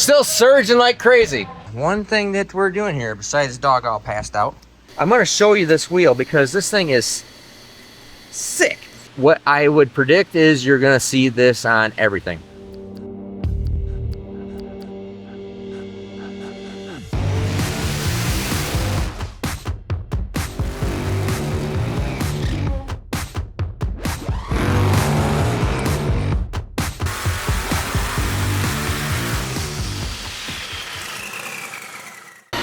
Still surging like crazy. One thing that we're doing here, besides the dog all passed out, I'm gonna show you this wheel because this thing is sick. What I would predict is you're gonna see this on everything.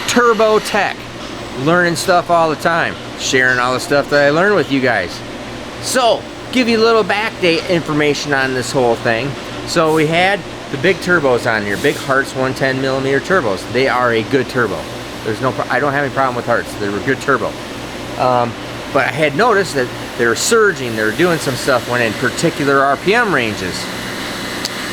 Turbo Tech, learning stuff all the time, sharing all the stuff that I learned with you guys. So, give you a little backdate information on this whole thing. So we had the big turbos on here, big Hartz 110mm turbos. They are a good turbo. I don't have any problem with Hartz. They're a good turbo. But I had noticed that they're surging, they're doing some stuff when in particular RPM ranges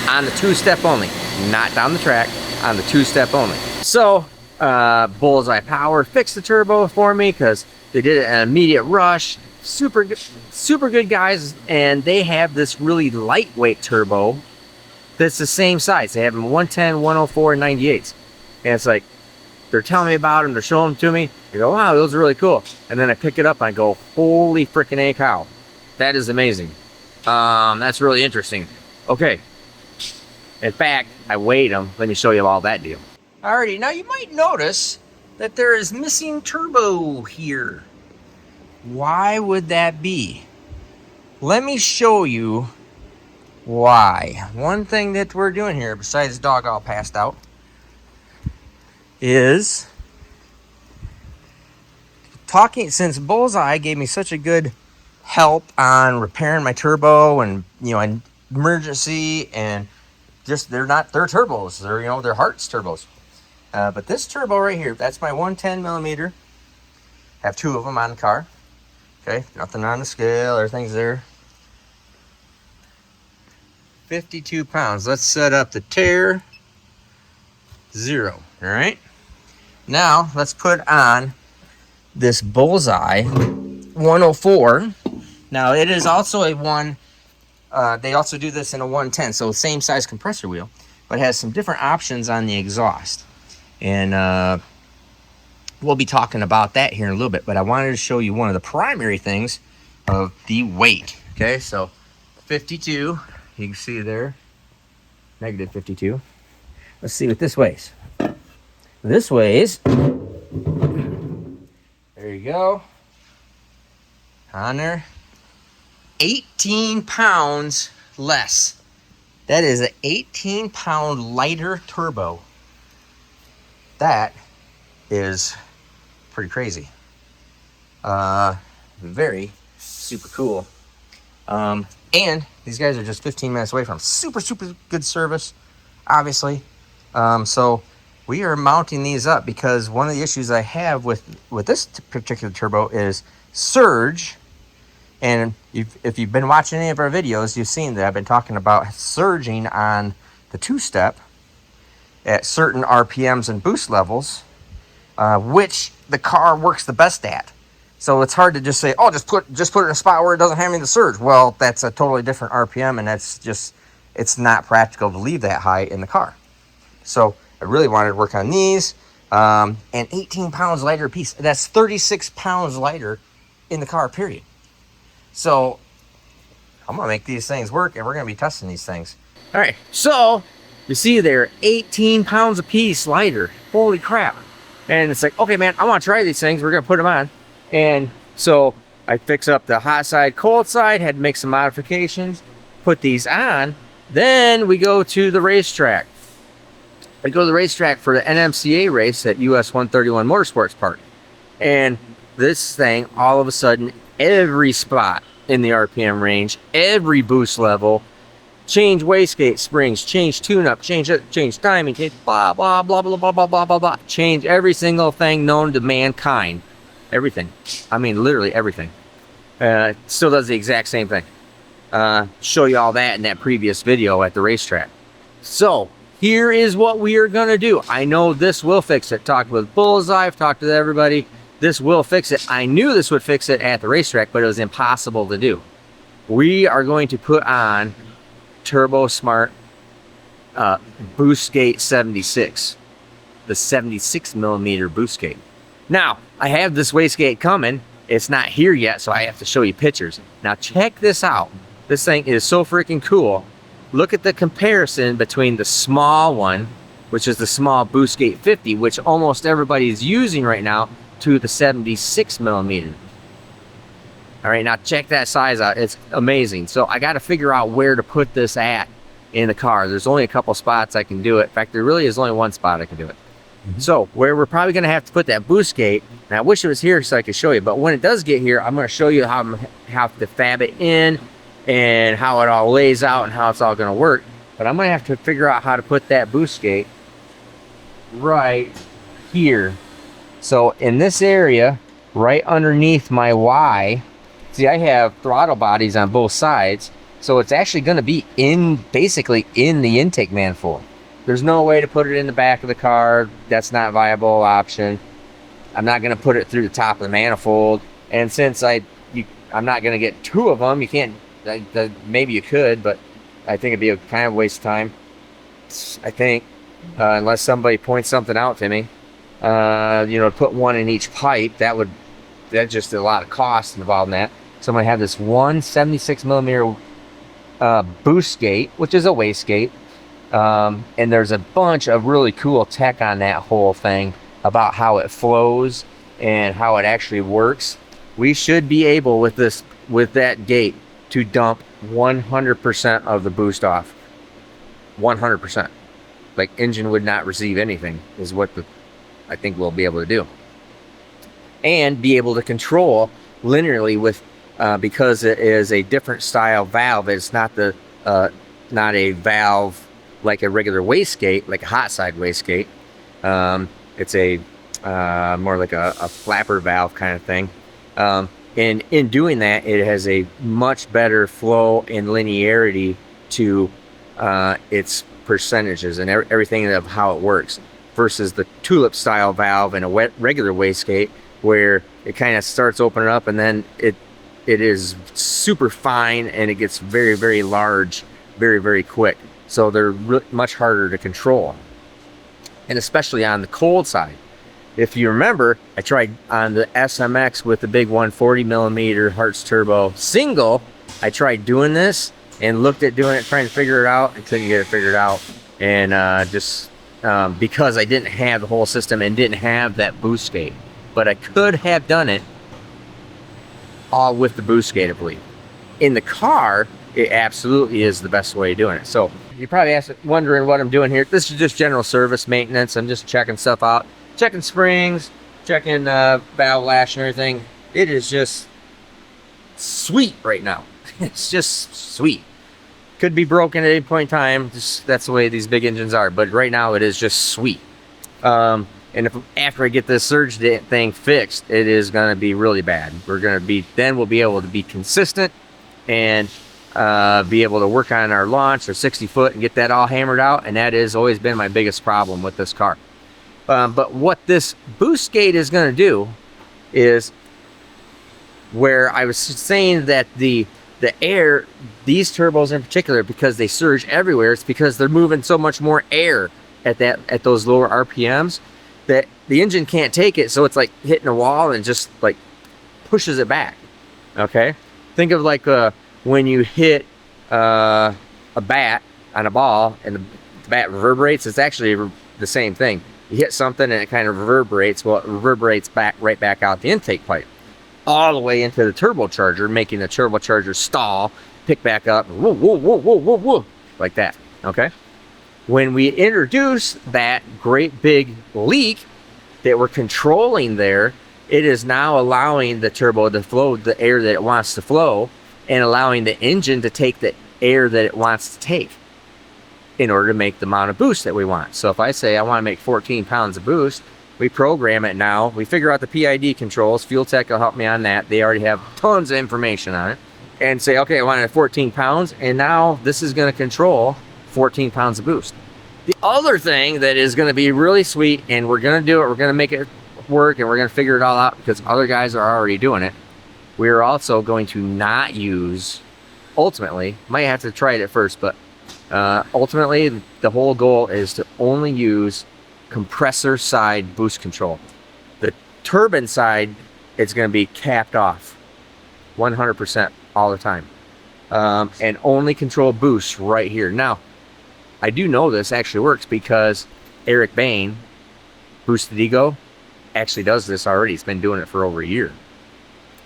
on the two-step only, not down the track, on the two-step only. So Bullseye Power fixed the turbo for me because they did it in an immediate rush. Super good guys, and they have this really lightweight turbo that's the same size. They have them 110, 104, and 98s. And it's like, they're telling me about them, they're showing them to me. I go, wow, those are really cool. And then I pick it up and I go, holy freaking A cow. That is amazing. That's really interesting. Okay. In fact, I weighed them. Let me show you all that deal. Alrighty, now you might notice that there is missing turbo here. Why would that be? Let me show you why. One thing that we're doing here, besides the dog all passed out, is since Bullseye gave me such a good help on repairing my turbo and, you know, an emergency, and just they're turbos, they're Hartz turbos. But this turbo right here, that's my 110mm. Have two of them on the car. Okay, nothing on the scale, everything's there. 52 pounds. Let's set up the tare 0. All right. Now let's put on this Bullseye 104. Now it is also a one. They also do this in a 110, so same size compressor wheel, but it has some different options on the exhaust. And we'll be talking about that here in a little bit, but I wanted to show you one of the primary things of the weight. Okay, so 52, you can see there, negative 52. Let's see what this weighs. This weighs, there you go, on there, 18 pounds less. That is an 18-pound lighter turbo. That is pretty crazy. Very super cool. And these guys are just 15 minutes away from super good service, obviously. So we are mounting these up because one of the issues I have with this particular turbo is surge. And if you've been watching any of our videos, you've seen that I've been talking about surging on the two-step at certain RPMs and boost levels, which the car works the best at. So it's hard to just say, oh, just put it in a spot where it doesn't have any of the surge. Well, that's a totally different RPM, and it's not practical to leave that high in the car. So I really wanted to work on these, and 18 pounds lighter a piece. That's 36 pounds lighter in the car, period. So I'm gonna make these things work, and we're gonna be testing these things. All right, so you see they're 18 pounds a piece lighter. Holy crap. And it's like, okay, man, I want to try these things. We're going to put them on. And so I fix up the hot side, cold side, had to make some modifications, put these on. Then we go to the racetrack. I go to the racetrack for the NMCA race at US 131 Motorsports Park. And this thing, all of a sudden, every spot in the RPM range, every boost level, change wastegate springs, change tune-up, change timing, change blah, blah, blah, blah, blah, blah, blah, blah, blah. Change every single thing known to mankind. Everything. I mean, literally everything. Still does the exact same thing. Show you all that in that previous video at the racetrack. So, here is what we are going to do. I know this will fix it. Talked with Bullseye, I've talked to everybody. This will fix it. I knew this would fix it at the racetrack, but it was impossible to do. We are going to put on Turbo Smart boost gate 76, the 76 millimeter boost gate. Now, I have this wastegate coming. It's not here yet, so I have to show you pictures. Now, check this out. This thing is so freaking cool. Look at the comparison between the small one, which is the small boost gate 50, which almost everybody is using right now, to the 76 millimeter. All right, now check that size out. It's amazing. So I got to figure out where to put this at in the car. There's only a couple spots I can do it. In fact, there really is only one spot I can do it. So where we're probably going to have to put that boost gate, and I wish it was here so I could show you, but when it does get here, I'm going to show you how I'm have to fab it in and how it all lays out and how it's all going to work. But I'm going to have to figure out how to put that boost gate right here. So in this area, right underneath my Y, see, I have throttle bodies on both sides, so it's actually going to be basically in the intake manifold. There's no way to put it in the back of the car. That's not a viable option. I'm not going to put it through the top of the manifold. And since I'm not going to get two of them, you can't, maybe you could, but I think it'd be a kind of waste of time. I think, unless somebody points something out to me, put one in each pipe, that's just a lot of cost involved in that. So I'm going to have this one 76 millimeter boost gate, which is a wastegate. And there's a bunch of really cool tech on that whole thing about how it flows and how it actually works. We should be able with that gate to dump 100% of the boost off. 100%. Like, engine would not receive anything is what I think we'll be able to do. And be able to control linearly with because it is a different style valve. It's not not a valve like a regular wastegate, like a hot side wastegate. It's a more like a flapper valve kind of thing. And in doing that, it has a much better flow and linearity to its percentages and everything of how it works, versus the tulip style valve in a regular wastegate, where it kind of starts opening up and then it is super fine and it gets very, very large very, very quick. So they're much harder to control, and especially on the cold side. If you remember, I tried on the SMX with the big 140 millimeter Hertz turbo single. I tried doing this and looked at doing it, trying to figure it out. I couldn't get it figured out, and because I didn't have the whole system and didn't have that boost gate. But I could have done it all with the boost gate, I believe. In the car, it absolutely is the best way of doing it. So you're probably wondering what I'm doing here. This is just general service maintenance. I'm just checking stuff out, checking springs, checking valve lash and everything. It is just sweet right now. It's just sweet. Could be broken at any point in time. Just, that's the way these big engines are. But right now it is just sweet. And after I get this surge thing fixed, it is going to be really bad. Then we'll be able to be consistent and be able to work on our launch or 60 foot and get that all hammered out. And that has always been my biggest problem with this car. But what this boost gate is going to do is, where I was saying that the air, these turbos in particular, because they surge everywhere, it's because they're moving so much more air at those lower RPMs that the engine can't take it. So it's like hitting a wall and just like pushes it back. Okay, think of like when you hit a bat on a ball and the bat reverberates. It's actually the same thing. You hit something and it kind of reverberates. Well, it reverberates right back out the intake pipe, all the way into the turbocharger, making the turbocharger stall, pick back up, whoa, whoa, whoa, whoa, whoa, whoa, like that. Okay. When we introduce that great big leak that we're controlling there, it is now allowing the turbo to flow the air that it wants to flow, and allowing the engine to take the air that it wants to take in order to make the amount of boost that we want. So if I say I want to make 14 pounds of boost, we program it now. We figure out the PID controls. Fuel Tech will help me on that. They already have tons of information on it. And say, okay, I want it at 14 pounds, and now this is going to control 14 pounds of boost. The other thing that is going to be really sweet, and we're going to do it, we're going to make it work, and we're going to figure it all out because other guys are already doing it. We're also going to not use, ultimately, might have to try it at first, but Ultimately, the whole goal is to only use compressor side boost control. The turbine side is going to be capped off 100% all the time, and only control boost right here. Now, I do know this actually works because Eric Bain, Boosted Ego, actually does this already. He's been doing it for over a year.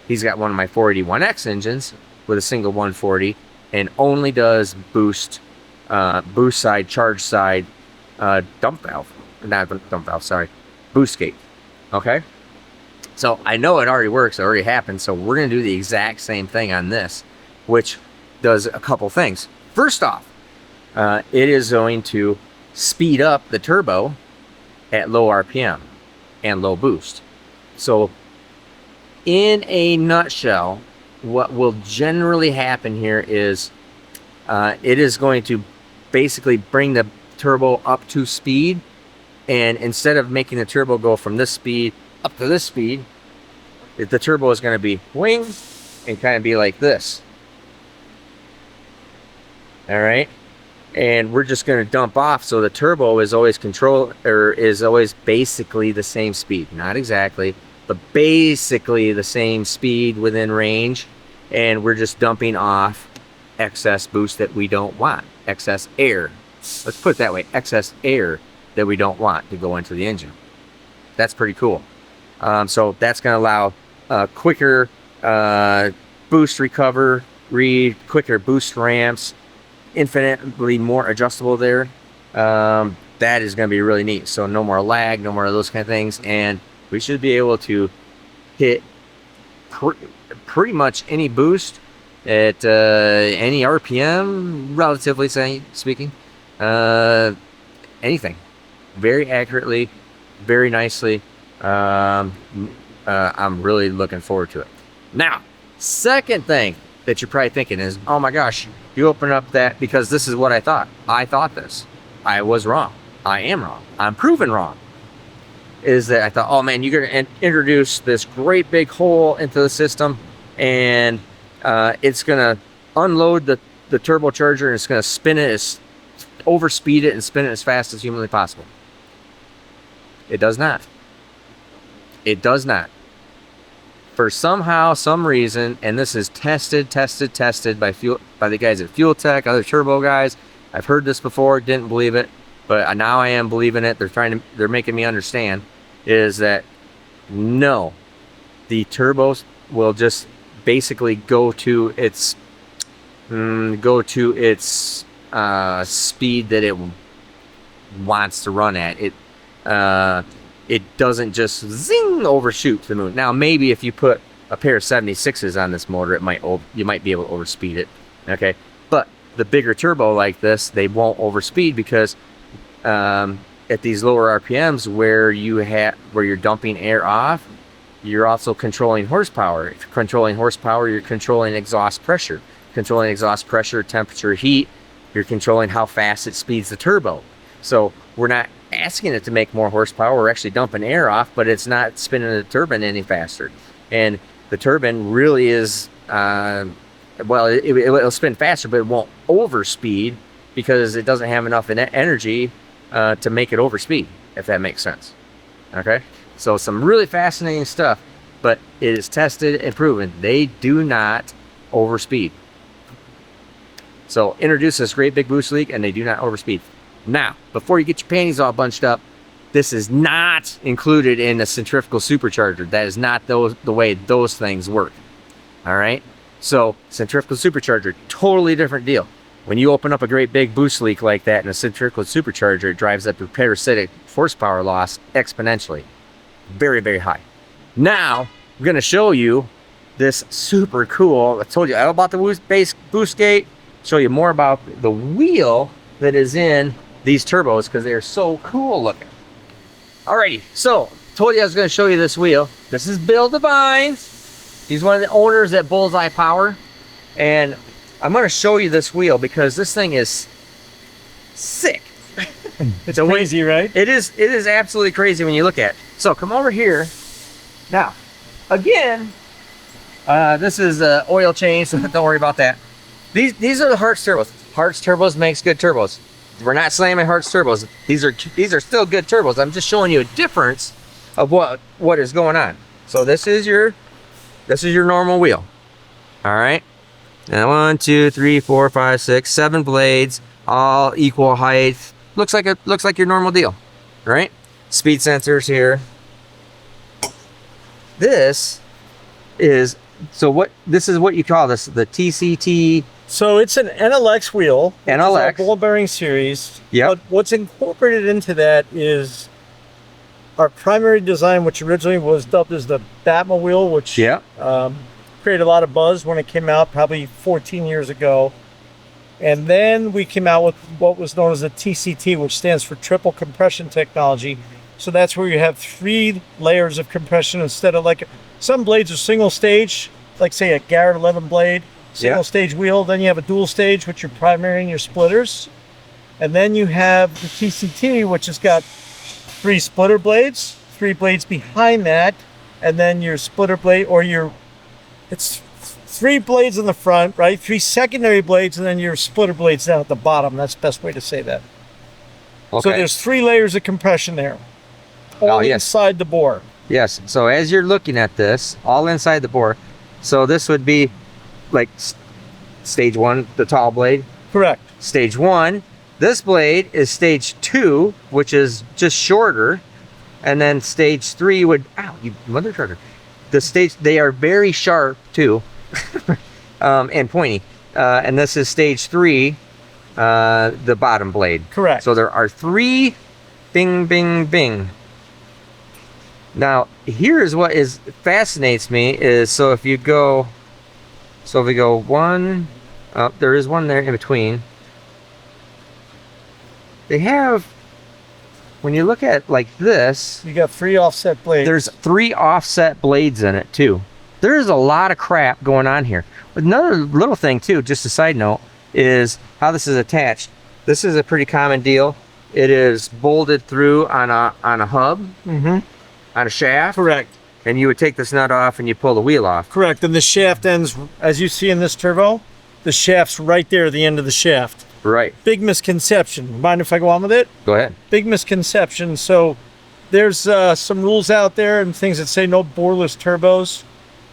He's got one of my 481X engines with a single 140 and only does boost side, charge side, dump valve. Not dump valve, sorry. Boost gate. Okay? So I know it already works. It already happened. So we're going to do the exact same thing on this, which does a couple things. First off, it is going to speed up the turbo at low RPM and low boost. So in a nutshell, what will generally happen here is it is going to basically bring the turbo up to speed, and instead of making the turbo go from this speed up to this speed, the turbo is going to be wing and kind of be like this. All right, and we're just going to dump off, so the turbo is always always basically the same speed, not exactly, but basically the same speed within range, and we're just dumping off excess boost that we don't want, excess air. Let's put it that way, excess air that we don't want to go into the engine. That's pretty cool. So that's going to allow quicker boost recovery, quicker boost ramps, infinitely more adjustable there. That is going to be really neat. So no more lag, no more of those kind of things, and we should be able to hit pretty much any boost at any RPM, relatively speaking, anything, very accurately, very nicely. I'm really looking forward to it. Now, second thing that you're probably thinking is, oh my gosh, you open up that, because this is what I thought. I thought this. I was wrong. I am wrong. I'm proven wrong. Is that I thought, oh man, you're going to introduce this great big hole into the system, and it's going to unload the turbocharger, and it's going to spin it, overspeed it, and spin it as fast as humanly possible. It does not. It does not. For some reason, and this is tested by the guys at Fuel Tech, other turbo guys. I've heard this before, didn't believe it, but now I am believing it. They're making me understand, is that no, the turbos will just basically go to its speed that it wants to run at. It doesn't just zing overshoot to the moon. Now, maybe if you put a pair of 76s on this motor, you might be able to overspeed it. Okay, but the bigger turbo like this, they won't overspeed, because at these lower RPMs where you're dumping air off, you're also controlling horsepower. If you're controlling horsepower, you're controlling exhaust pressure. Controlling exhaust pressure, temperature, heat, you're controlling how fast it speeds the turbo. So we're not asking it to make more horsepower. We're actually dumping air off, but it's not spinning the turbine any faster. And the turbine really is, it'll spin faster, but it won't overspeed, because it doesn't have enough energy to make it overspeed, if that makes sense. Okay? So some really fascinating stuff, but it is tested and proven. They do not overspeed. So introduce this great big boost leak, and they do not overspeed. Now, before you get your panties all bunched up, this is not included in a centrifugal supercharger. That is not the way those things work. All right? So centrifugal supercharger, totally different deal. When you open up a great big boost leak like that in a centrifugal supercharger, it drives up your parasitic horsepower loss exponentially. Very, very high. Now, I'm going to show you this super cool, I told you all about the base boost gate, show you more about the wheel that is in these turbos, because they are so cool looking. Alrighty, so told you I was going to show you this wheel. This is Bill Devine. He's one of the owners at Bullseye Power, and I'm going to show you this wheel because this thing is sick. It's crazy, right? It is absolutely crazy when you look at it. So come over here. Now, again, this is oil change, so don't worry about that. These are the Hertz turbos. Hartz turbos makes good turbos. We're not slamming Hartz turbos. These are still good turbos. I'm just showing you a difference of what is going on. So this is your normal wheel. All right. Now 1, 2, 3, 4, 5, 6, 7 blades, all equal height. Looks like your normal deal, right? Speed sensors here. This is what you call this, the TCT. So it's an NLX wheel. NLX. It's our ball bearing series. Yep. But what's incorporated into that is our primary design, which originally was dubbed as the Batma wheel, which created a lot of buzz when it came out probably 14 years ago. And then we came out with what was known as the TCT, which stands for triple compression technology. So that's where you have 3 layers of compression instead of like some blades are single stage, like say a Garrett 11 blade, single stage wheel. Then you have a dual stage, which are primary and your splitters. And then you have the TCT, which has got 3 splitter blades, 3 blades behind that, and then your splitter blade it's 3 blades in the front, right? 3 secondary blades, and then your splitter blades down at the bottom. That's the best way to say that. Okay. So there's 3 layers of compression there, all inside the bore. Yes. So as you're looking at this, all inside the bore, so this would be like stage 1, the tall blade. Correct. Stage 1. This blade is stage 2, which is just shorter, and then stage 3 would. Ow! You mother trucker. They are very sharp too, and pointy. And this is stage 3, the bottom blade. Correct. So there are 3, bing, bing, bing. Now here's what fascinates me is if we go 1, there is one there in between. They have, when you look at like this, you got 3 offset blades. There's 3 offset blades in it too. There's a lot of crap going on here. Another little thing too, just a side note, is how this is attached. This is a pretty common deal. It is bolted through on a hub, on a shaft. Correct. And you would take this nut off and you pull the wheel off. Correct. And the shaft ends, as you see in this turbo, the shaft's right there at the end of the shaft. Right. Big misconception. Mind if I go on with it? Go ahead. Big misconception. So there's some rules out there and things that say no boreless turbos.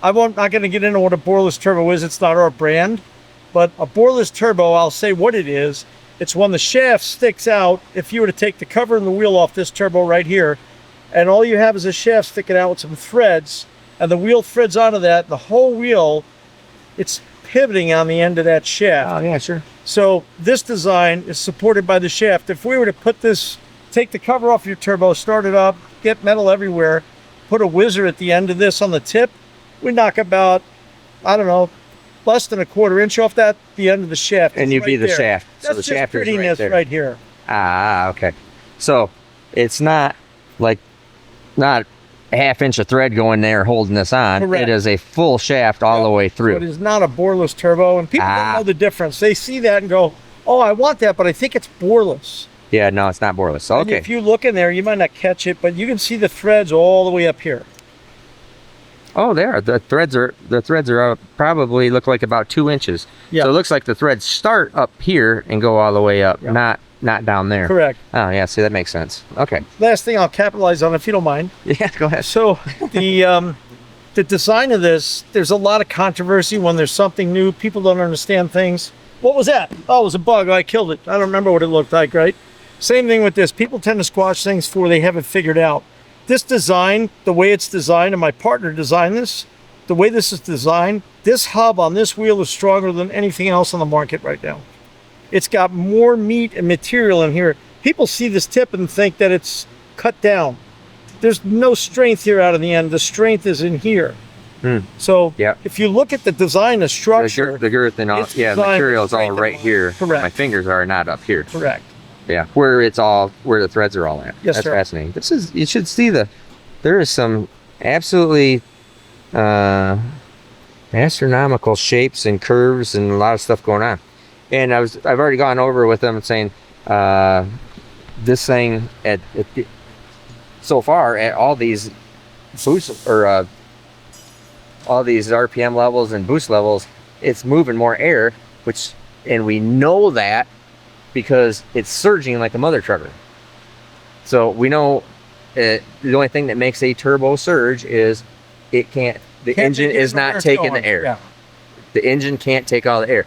I'm not going to get into what a boreless turbo is. It's not our brand. But a boreless turbo, I'll say what it is. It's when the shaft sticks out. If you were to take the cover and the wheel off this turbo right here, and all you have is a shaft sticking out with some threads, and the wheel threads onto that, the whole wheel, it's pivoting on the end of that shaft. Oh, yeah, sure. So this design is supported by the shaft. If we were to take the cover off your turbo, start it up, get metal everywhere, put a whizzer at the end of this on the tip, we knock about, I don't know, less than a 1/4 inch off the end of the shaft. And you'd be the shaft. That's so the shaft is right there. Right here. Ah, okay. So it's not a 1/2 inch of thread going there holding this on. Correct. It is a full shaft all the way through. So it is not a boreless turbo, and people don't know the difference. They see that and go, oh, I want that, but I think it's boreless. Yeah, no, it's not boreless. So, okay. And if you look in there, you might not catch it, but you can see the threads all the way up here. Oh, there. The threads are probably look like about 2 inches. Yeah. So it looks like the threads start up here and go all the way up, not down there. Correct. Oh, yeah. See, that makes sense. Okay. Last thing I'll capitalize on, if you don't mind. Yeah, go ahead. So the design of this, there's a lot of controversy when there's something new. People don't understand things. What was that? Oh, it was a bug. I killed it. I don't remember what it looked like, right? Same thing with this. People tend to squash things before they have it figured out. This design, the way it's designed, and my partner designed this, the way this is designed, this hub on this wheel is stronger than anything else on the market right now. It's got more meat and material in here. People see this tip and think that it's cut down. There's no strength here out of the end. The strength is in here. So if you look at the design, the structure, the girth and all, the material is all right here. Correct. My fingers are not up here. Correct. Yeah, where the threads are all at. Yes, That's sir. fascinating. You should see there is some absolutely astronomical shapes and curves and a lot of stuff going on. And I've already gone over with them saying this thing so far at all these boosts or all these RPM levels and boost levels, it's moving more air, which and we know that because it's surging like a mother trucker. So we know the only thing that makes a turbo surge is the engine is not taking the air. Yeah. The engine can't take all the air.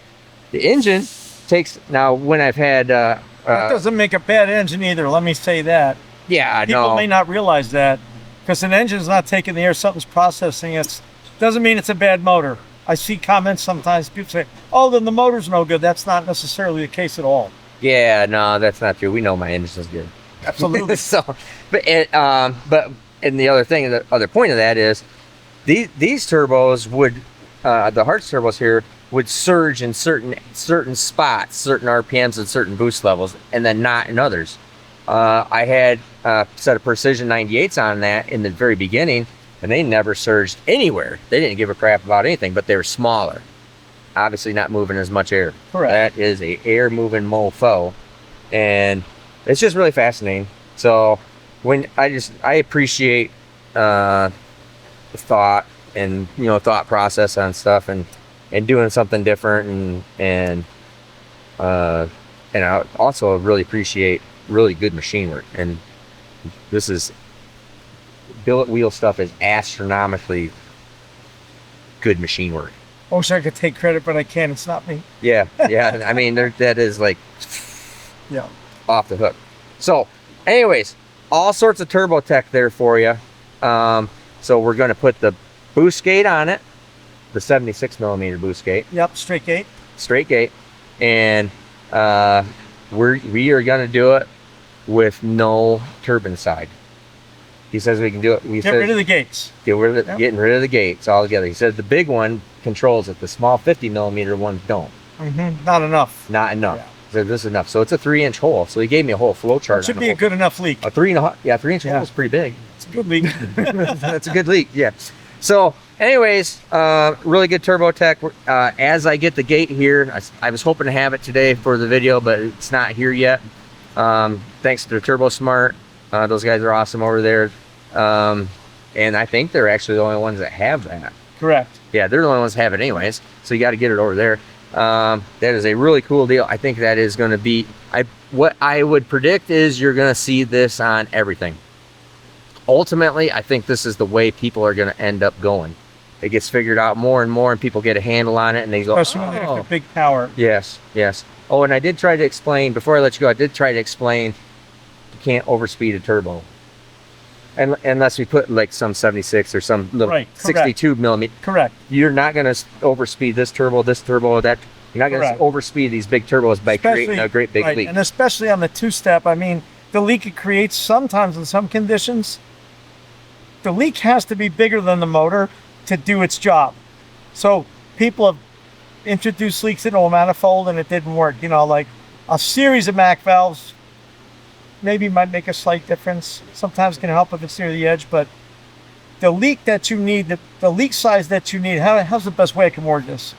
The engine takes, now when I've had that doesn't make a bad engine either, let me say that. Yeah, People may not realize that, because an engine's not taking the air, something's processing it. Doesn't mean it's a bad motor. I see comments sometimes, people say, oh, then the motor's no good. That's not necessarily the case at all. Yeah, no, that's not true. We know my engine's good. Absolutely. But and the other thing, the other point of that is, these turbos would, the Hartz turbos here would surge in certain spots, certain RPMs and certain boost levels, and then not in others. I had a set of Precision 98s on that in the very beginning, and they never surged anywhere. They didn't give a crap about anything, but they were smaller. Obviously not moving as much air. Correct. That is a air moving mofo, and it's just really fascinating. So when I appreciate the thought and thought process on stuff and doing something different and I also really appreciate really good machine work, and this is billet wheel stuff is astronomically good machine work. I wish I could take credit, but I can't. It's not me. Yeah. I mean, that is like off the hook. So anyways, all sorts of turbo tech there for you. So we're going to put the boost gate on it, the 76 millimeter boost gate. Yep, straight gate. And we are going to do it with no turbine side. He says we can do it. Get rid of the gates. Getting rid of the gates altogether. He said the big one controls it. The small 50 millimeter ones don't. Not enough. Not enough. Yeah. So this is enough. So it's a 3-inch hole. So he gave me a whole flow chart. It should be a good enough leak. A 3-inch hole is pretty big. It's a good leak. That's a good leak. Yeah. So anyways, really good turbo tech. As I get the gate here, I was hoping to have it today for the video, but it's not here yet. Thanks to Turbo Smart. Those guys are awesome over there. And I think they're actually the only ones that have that. Correct. Yeah, they're the only ones that have it anyways. So you got to get it over there. That is a really cool deal. I think that is going to be, what I would predict is you're going to see this on everything. Ultimately, I think this is the way people are going to end up going. It gets figured out more and more, and people get a handle on it, and they go, especially when they have big power. Yes. Oh, and I did try to explain, before I let you go, you can't overspeed a turbo. And unless we put like some 76 or some little 62 millimeter. Correct. You're not going to overspeed this turbo, that. You're not going to overspeed these big turbos by creating a great big leak. And especially on the two-step, I mean, the leak it creates sometimes in some conditions, the leak has to be bigger than the motor to do its job. So people have introduced leaks into a manifold and it didn't work. Like a series of MAC valves maybe might make a slight difference. Sometimes can help if it's near the edge, but the leak that you need, the leak size that you need, how's the best way I can word this?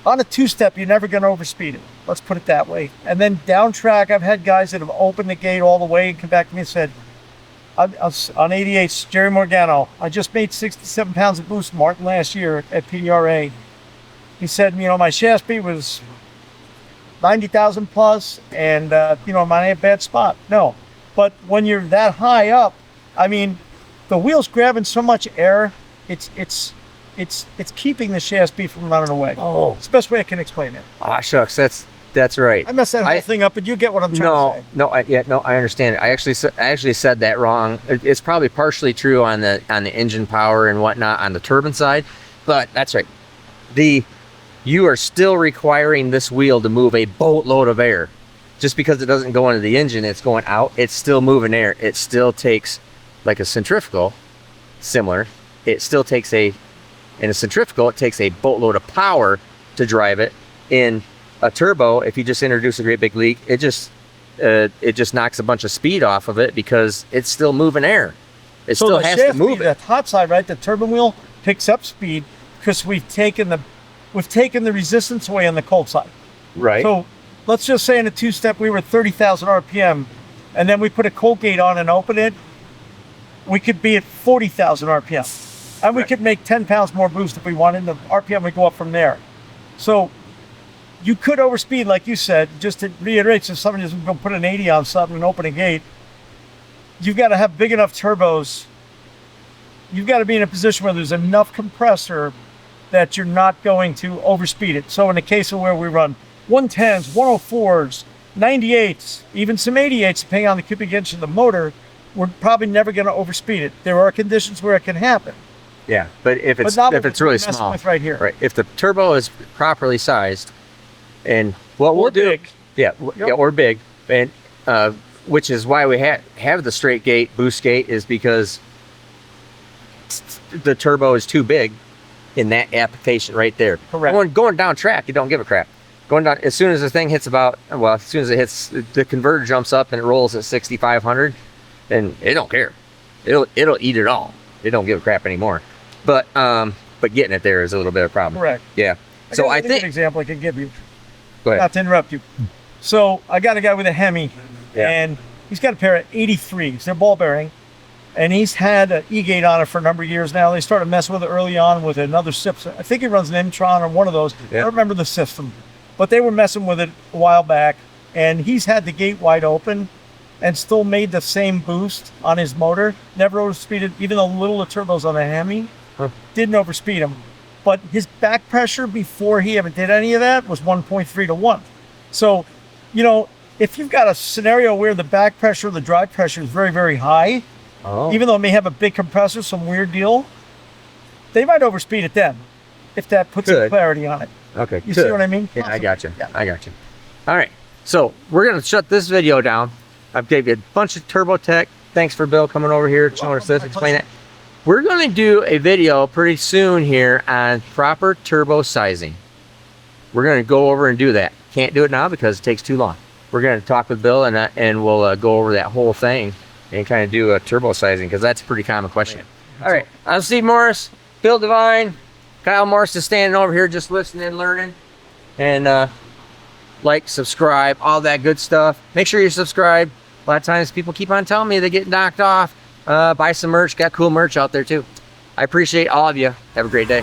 On a two-step, you're never going to overspeed it. Let's put it that way. And then down track, I've had guys that have opened the gate all the way and come back to me and said, on 88s, Jerry Morgano, I just made 67 pounds of boost, Martin, last year at PDRA. He said, my shaft speed was 90,000 plus, and I'm not in a bad spot. No, but when you're that high up, I mean, the wheel's grabbing so much air, it's keeping the shaft speed from running away. Oh, it's the best way I can explain it. Ah, shucks, that's right. I messed that whole thing up, but you get what I'm trying to say. I understand it. I actually said that wrong. It's probably partially true on the engine power and whatnot on the turbine side, but that's right. You are still requiring this wheel to move a boatload of air. Just because it doesn't go into the engine, it's going out, it's still moving air. It still takes, like a centrifugal, similar, it still takes in a centrifugal, it takes a boatload of power to drive it. In a turbo, if you just introduce a great big leak, it just knocks a bunch of speed off of it because it's still moving air. It still has to move it. That hot side, right? The turbine wheel picks up speed because we've taken the resistance away on the cold side. Right. So let's just say in a two-step we were 30,000 RPM, and then we put a cold gate on and open it, we could be at 40,000 RPM. And we could make 10 pounds more boost if we wanted. The RPM would go up from there. So you could overspeed, like you said. Just to reiterate, so somebody doesn't go put an 80 on something and open a gate, you've got to have big enough turbos. You've got to be in a position where there's enough compressor that you're not going to overspeed it. So in the case of where we run 110s, 104s, 98s, even some 88s, depending on the cubic inch of the motor, we're probably never going to overspeed it. There are conditions where it can happen. Yeah, but if it's really small, right here, right? If the turbo is properly sized, and what we'll do, big. yeah, or big, and which is why we have the straight gate boost gate, is because the turbo is too big in that application right there. Correct. Going down track, you don't give a crap. Going down, as soon as the thing hits as soon as it hits, the converter jumps up and it rolls at 6,500, then it don't care. It'll eat it all. It don't give a crap anymore. But getting it there is a little bit of a problem. Correct. Yeah. So I think an example I can give you. Go ahead. Not to interrupt you. So I got a guy with a Hemi, Yeah. and he's got a pair of 83s. They're ball bearing, and he's had an E-gate on it for a number of years now. They started messing with it early on with another SIP. I think he runs an Intron or one of those. Yeah. I don't remember the system, but they were messing with it a while back, and he's had the gate wide open and still made the same boost on his motor. Never overspeeded, even though little the turbos on the Hemi. Didn't overspeed him. But his back pressure before he ever did any of that was 1.3 to 1. So, you know, if you've got a scenario where the back pressure, the drive pressure is very, very high, even though it may have a big compressor, some weird deal, they might overspeed it then, if that puts some clarity on it. Okay. You see what I mean? Yeah, I got you. Yeah. I got you. All right. So we're going to shut this video down. I've gave you a bunch of turbo tech. Thanks for Bill coming over here, showing us this, explain it. We're going to do a video pretty soon here on proper turbo sizing. We're going to go over and do that. Can't do it now because it takes too long. We're going to talk with Bill and we'll go over that whole thing and kind of do a turbo sizing, because that's a pretty common question. All right, I'm Steve Morris, Bill Devine, Kyle Morris is standing over here just listening and learning. And like, subscribe, all that good stuff. Make sure you subscribe. A lot of times people keep on telling me they get knocked off. Buy some merch, got cool merch out there too. I appreciate all of you. Have a great day.